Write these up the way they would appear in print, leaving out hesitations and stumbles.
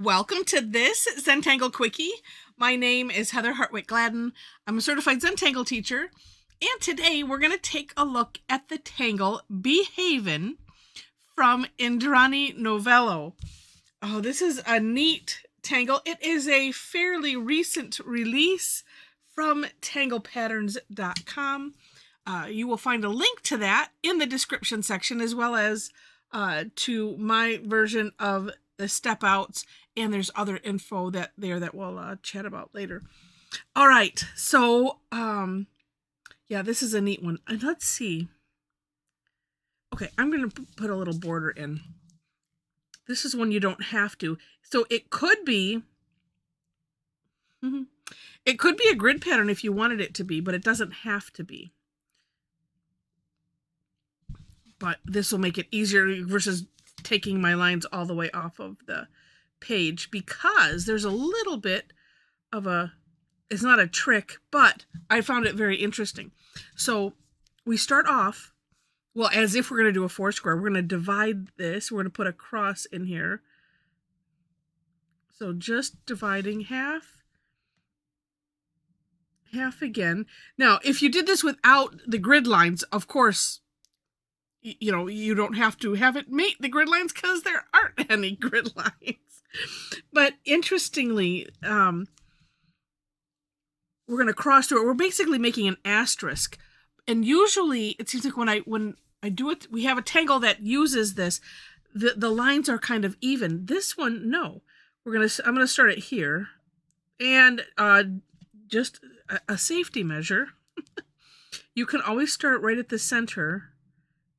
Welcome to this Zentangle Quickie. My name is Heather Hartwick Gladden. I'm a certified Zentangle teacher, and today we're going to take a look at the tangle Behaven from Indrani Novello. Oh, this is a neat tangle. It is a fairly recent release from tanglepatterns.com. You will find a link to that in the description section, as well as to my version of the step outs, and there's other info that we'll chat about later. All right, so yeah, this is a neat one. And let's see. Okay, I'm going to put a little border in. This is one you don't have to. So it could be a grid pattern if you wanted it to be, but it doesn't have to be. But this will make it easier versus taking my lines all the way off of the page, because there's a little bit of it's not a trick, but I found it very interesting. So we start off, well, as if we're going to do a four square. We're going to divide this. We're going to put a cross in here. So just dividing half again. Now, if you did this without the grid lines, of course, you don't have to have it mate the grid lines because there aren't any grid lines. But interestingly, we're going to cross through it. We're basically making an asterisk. And usually it seems like when I do it, we have a tangle that uses this, the lines are kind of even. This one, no. I'm going to start it here. And just a safety measure, you can always start right at the center,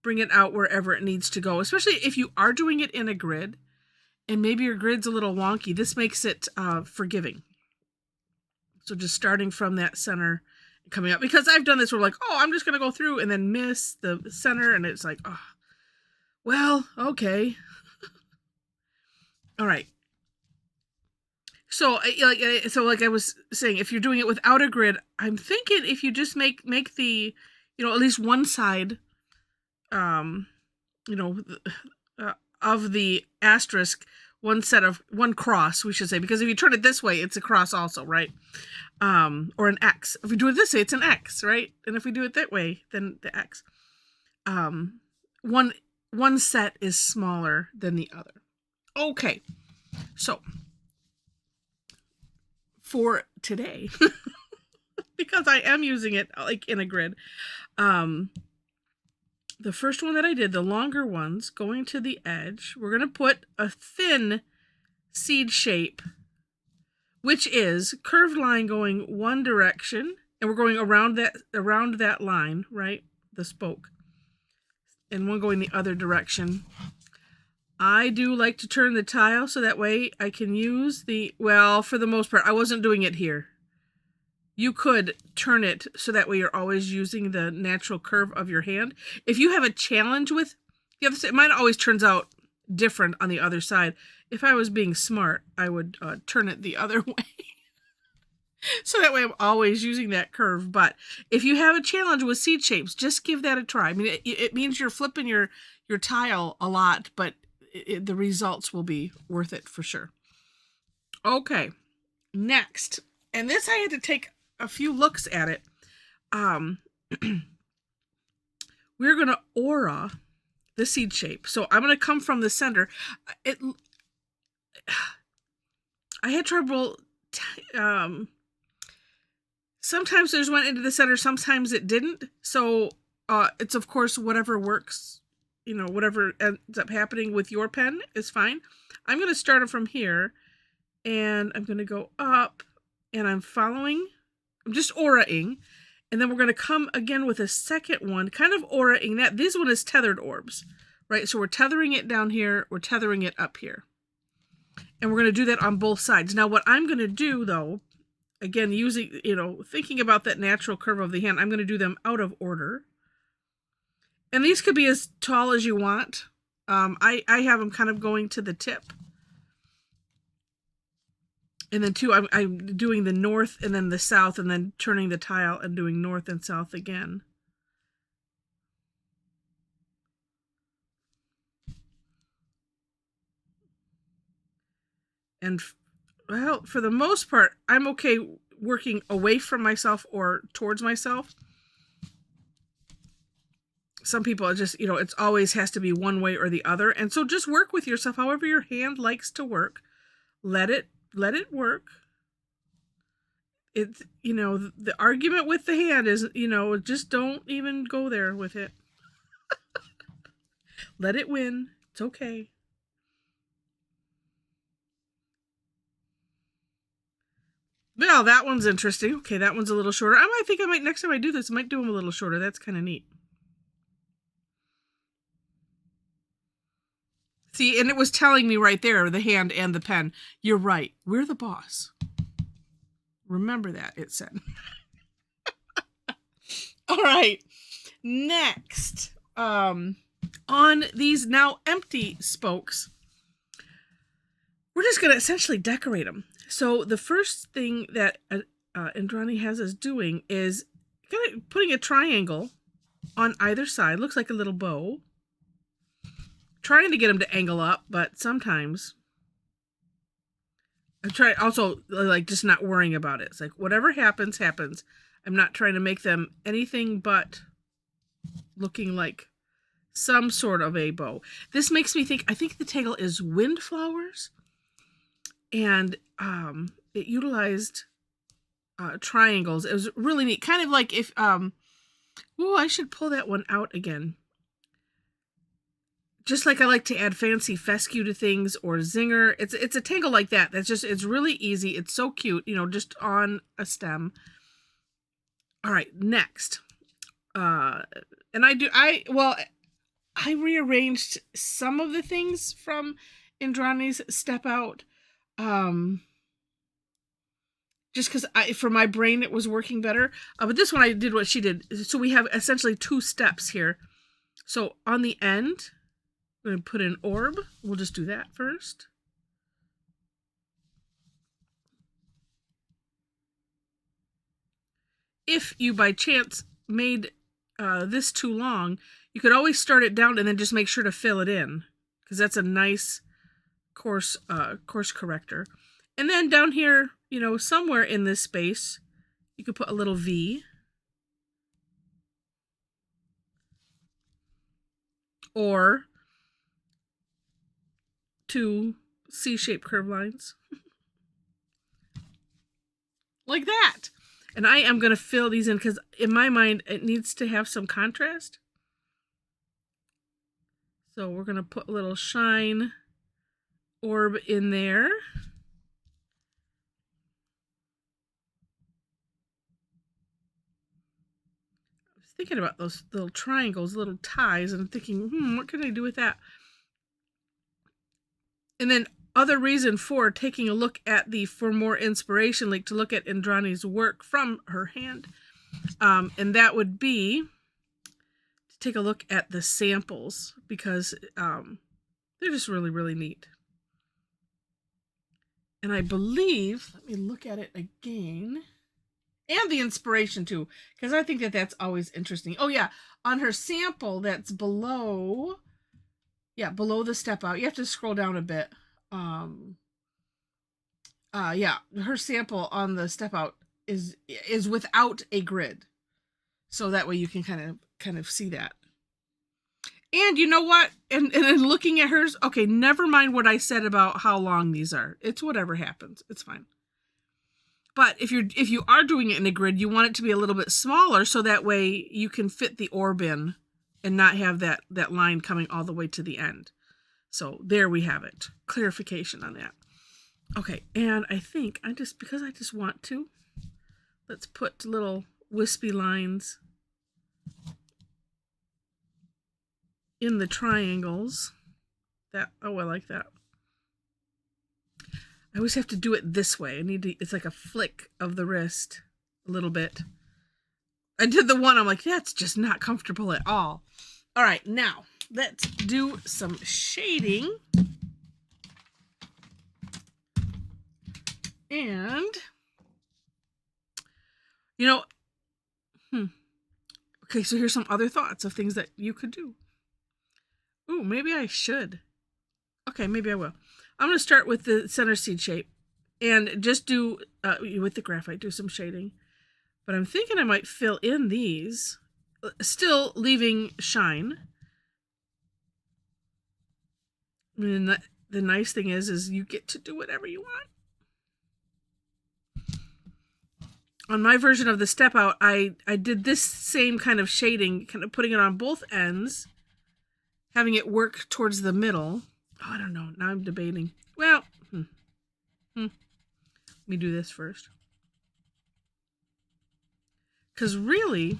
bring it out wherever it needs to go, especially if you are doing it in a grid and maybe your grid's a little wonky. This makes it forgiving. So just starting from that center, coming up, because I've done this where like, oh, I'm just going to go through and then miss the center, and it's like, oh, well, okay. All right. So like I was saying, if you're doing it without a grid, I'm thinking if you just make the, at least one side, of the asterisk, one cross, we should say, because if you turn it this way, it's a cross also, right? Or an X. If we do it this way, it's an X, right? And if we do it that way, then the X. One set is smaller than the other. Okay, so for today, because I am using it like in a grid, the first one that I did, the longer ones, going to the edge, we're going to put a thin seed shape, which is curved line going one direction, and we're going around that line, right? The spoke. And one going the other direction. I do like to turn the tile so that way I can use for the most part, I wasn't doing it here. You could turn it so that way you're always using the natural curve of your hand. If you have a challenge with the other side, mine always turns out different on the other side. If I was being smart, I would turn it the other way. So that way I'm always using that curve. But if you have a challenge with seed shapes, just give that a try. I mean, it means you're flipping your tile a lot, but the results will be worth it for sure. Okay, next. And this I had to take a few looks at it. We're going to aura the seed shape. So I'm going to come from the center. I had trouble. Sometimes there's one into the center, sometimes it didn't. So it's of course whatever works, whatever ends up happening with your pen is fine. I'm going to start it from here, and I'm going to go up, and I'm just auraing, and then we're going to come again with a second one, kind of auraing that. This one is tethered orbs, right? So we're tethering it down here, we're tethering it up here. And we're going to do that on both sides. Now what I'm going to do though, again, using, thinking about that natural curve of the hand, I'm going to do them out of order. And these could be as tall as you want. I have them kind of going to the tip. And then I'm doing the north and then the south, and then turning the tile and doing north and south again. And well, for the most part, I'm okay working away from myself or towards myself. Some people are just, it's always has to be one way or the other. And so just work with yourself however your hand likes to work. Let it work. It's, the argument with the hand is, just don't even go there with it. Let it win. It's okay. Well, that one's interesting. Okay, that one's a little shorter. Next time I do this, I might do them a little shorter. That's kind of neat. See, and it was telling me right there, the hand and the pen. You're right. We're the boss. Remember that, it said. All right. Next, on these now empty spokes, we're just going to essentially decorate them. So the first thing that Indrani has us doing is kind of putting a triangle on either side. Looks like a little bow. Trying to get them to angle up, but sometimes I try also like just not worrying about it. It's like whatever happens, happens. I'm not trying to make them anything but looking like some sort of a bow. This makes me think, I think the tangle is windflowers, and it utilized triangles. It was really neat. Kind of like if, I should pull that one out again. Just like I like to add fancy fescue to things or zinger. It's a tangle like that. It's really easy. It's so cute, just on a stem. All right, next. And I rearranged some of the things from Indrani's Step Out. Just because for my brain it was working better. But this one I did what she did. So we have essentially 2 steps here. So on the end, we're going to put an orb. We'll just do that first. If you by chance made this too long, you could always start it down and then just make sure to fill it in, because that's a nice course corrector. And then down here, somewhere in this space, you could put a little V. Or 2 C-shaped curved lines. Like that. And I am going to fill these in because in my mind, it needs to have some contrast. So we're going to put a little shine orb in there. I was thinking about those little triangles, little ties, and I'm thinking, what can I do with that? And then other reason for taking a look at for more inspiration link to look at Indrani's work from her hand. And that would be to take a look at the samples, because they're just really, really neat. And I believe, let me look at it again, and the inspiration too, because I think that's always interesting. Oh yeah, on her sample that's below, below the Step Out, you have to scroll down a bit. Her sample on the Step Out is without a grid, so that way you can kind of see that. And you know what? And looking at hers, okay, never mind what I said about how long these are. It's whatever happens. It's fine. But if you are doing it in a grid, you want it to be a little bit smaller, so that way you can fit the orb in and not have that line coming all the way to the end. So there we have it. Clarification on that. Okay, and I think because I just want to, let's put little wispy lines in the triangles. I like that. I always have to do it this way. It's like a flick of the wrist a little bit. I did the one, I'm like, that's just not comfortable at all. All right, now let's do some shading. And, okay, so here's some other thoughts of things that you could do. Ooh, maybe I should. Okay, maybe I will. I'm going to start with the center seed shape and just do, with the graphite, do some shading. But I'm thinking I might fill in these, still leaving shine. And the nice thing is you get to do whatever you want. On my version of the step out, I did this same kind of shading, kind of putting it on both ends, having it work towards the middle. Oh, I don't know. Now I'm debating. Well, let me do this first. Because really,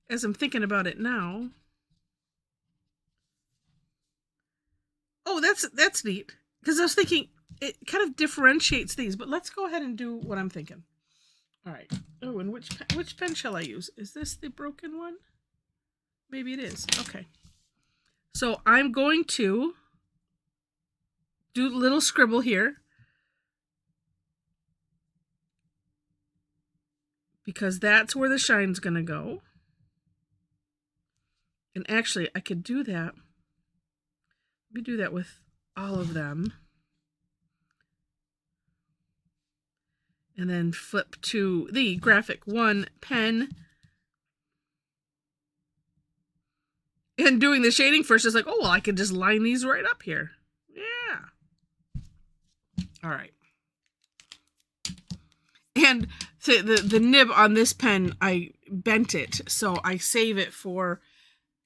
as I'm thinking about it now, oh, that's neat. Because I was thinking it kind of differentiates these, but let's go ahead and do what I'm thinking. All right. Oh, and which pen shall I use? Is this the broken one? Maybe it is. Okay. So I'm going to do a little scribble here. Because that's where the shine's going to go. And actually, I could do that. Let me do that with all of them. And then flip to the Graphic 1 pen. And doing the shading first is like, oh, well, I could just line these right up here. Yeah. All right. And the nib on this pen, I bent it, so I save it for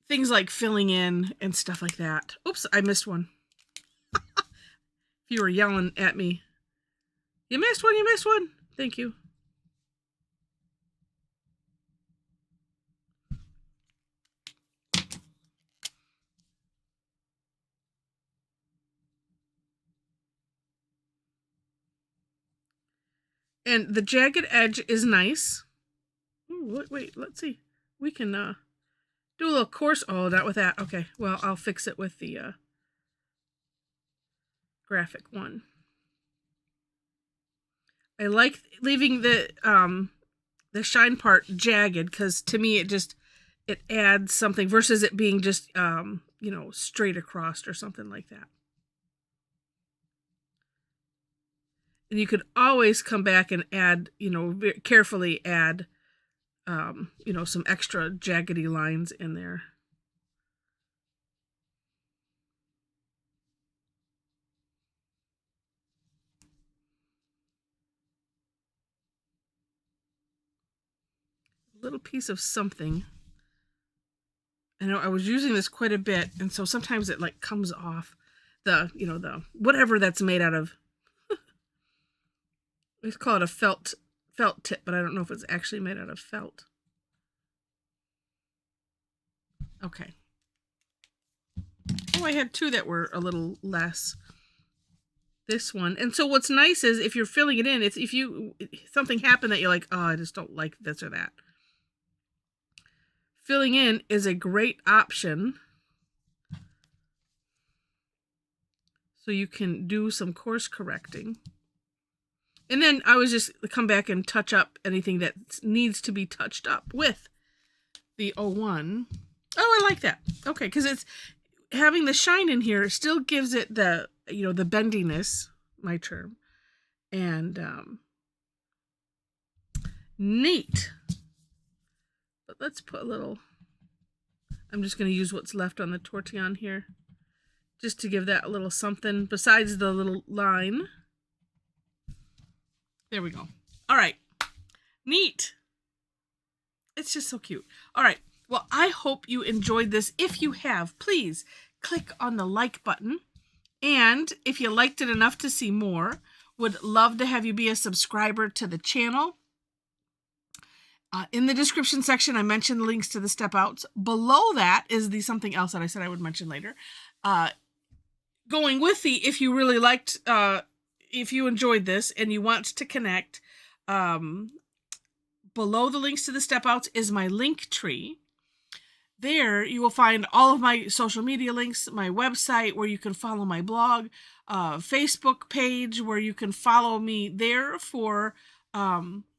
things like filling in and stuff like that. Oops, I missed one. If you were yelling at me. You missed one, you missed one. Thank you. And the jagged edge is nice. Ooh, wait, let's see. We can do a little coarse. Oh, not with that. Okay, well, I'll fix it with the Graphic 1. I like leaving the shine part jagged because to me it adds something versus it being just straight across or something like that. And you could always come back and add, carefully add, some extra jaggedy lines in there. A little piece of something. I know I was using this quite a bit, and so sometimes it like comes off the whatever that's made out of. Let's call it a felt tip, but I don't know if it's actually made out of felt. Okay. Oh, I had two that were a little less. This one. And so what's nice is if you're filling it in, if something happened that you're like, oh, I just don't like this or that. Filling in is a great option. So you can do some course correcting. And then I was just come back and touch up anything that needs to be touched up with the 01. Oh, I like that. Okay, because it's having the shine in here still gives it the, the bendiness, my term. And neat. But let's put a little, I'm just going to use what's left on the Tortillion here. Just to give that a little something besides the little line. There we go. All right. Neat. It's just so cute. All right. Well, I hope you enjoyed this. If you have, please click on the like button. And if you liked it enough to see more, would love to have you be a subscriber to the channel. In the description section, I mentioned the links to the step outs. Below that is the something else that I said I would mention later. Going with the, if you really liked, if you enjoyed this and you want to connect, below the links to the step outs is my link tree. There you will find all of my social media links, my website where you can follow my blog, Facebook page where you can follow me there for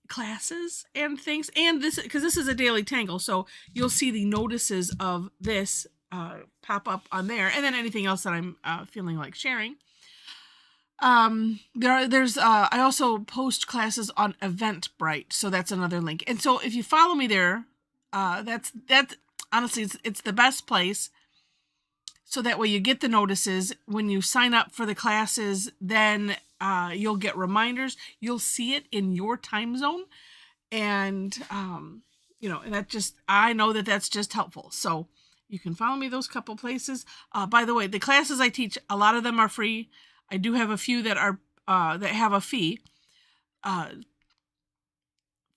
classes and things. And this, because this is a daily tangle, so you'll see the notices of this pop up on there, and then anything else that I'm feeling like sharing. There's I also post classes on Eventbrite, so that's another link. And so if you follow me there, that's honestly it's the best place. So that way you get the notices when you sign up for the classes. Then you'll get reminders. You'll see it in your time zone, and and that just, I know that that's just helpful. So you can follow me those couple places. By the way, the classes I teach, a lot of them are free. I do have a few that are that have a fee.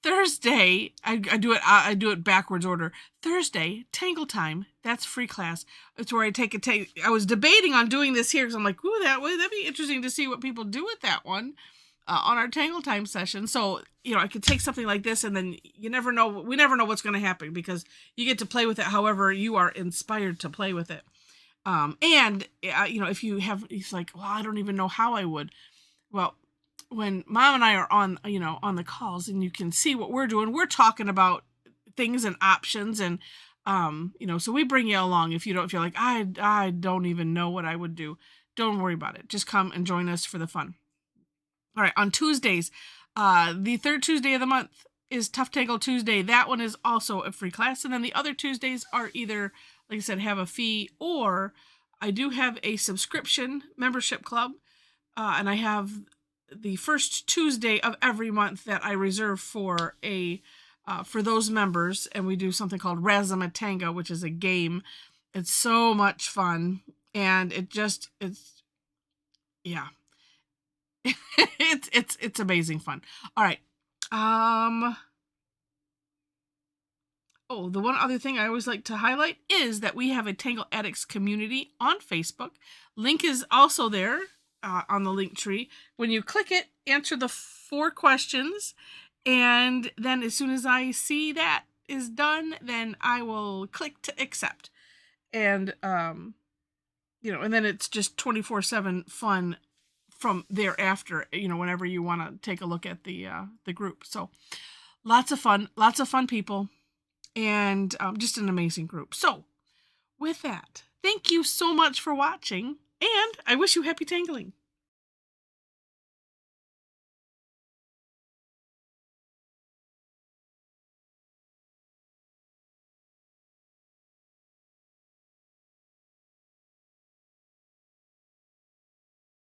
Thursday, I do it backwards order. Thursday, Tangle Time. That's free class. It's where I was debating on doing this here because I'm like, ooh, that'd be interesting to see what people do with that one on our Tangle Time session. So I could take something like this, and then you never know. We never know what's going to happen because you get to play with it however you are inspired to play with it. And if you have, it's like, well, I don't even know how I would. Well, when Mom and I are on the calls and you can see what we're doing, we're talking about things and options, and so we bring you along. If you don't feel like I don't even know what I would do, don't worry about it. Just come and join us for the fun. All right, on Tuesdays, the third Tuesday of the month is Tough Tangle Tuesday. That one is also a free class, and then the other Tuesdays are either, like I said, have a fee, or I do have a subscription membership club, and I have the first Tuesday of every month that I reserve for those members, and we do something called Razzmatanga, which is a game. It's so much fun, and it's it's amazing fun. All right. Oh, the one other thing I always like to highlight is that we have a Tangle Addicts community on Facebook. Link is also there on the link tree. When you click it, answer the 4 questions, and then as soon as I see that is done, then I will click to accept. And and then it's just 24/7 fun from thereafter, whenever you want to take a look at the group. So lots of fun people, and just an amazing group. So with that, thank you so much for watching, and I wish you happy tangling.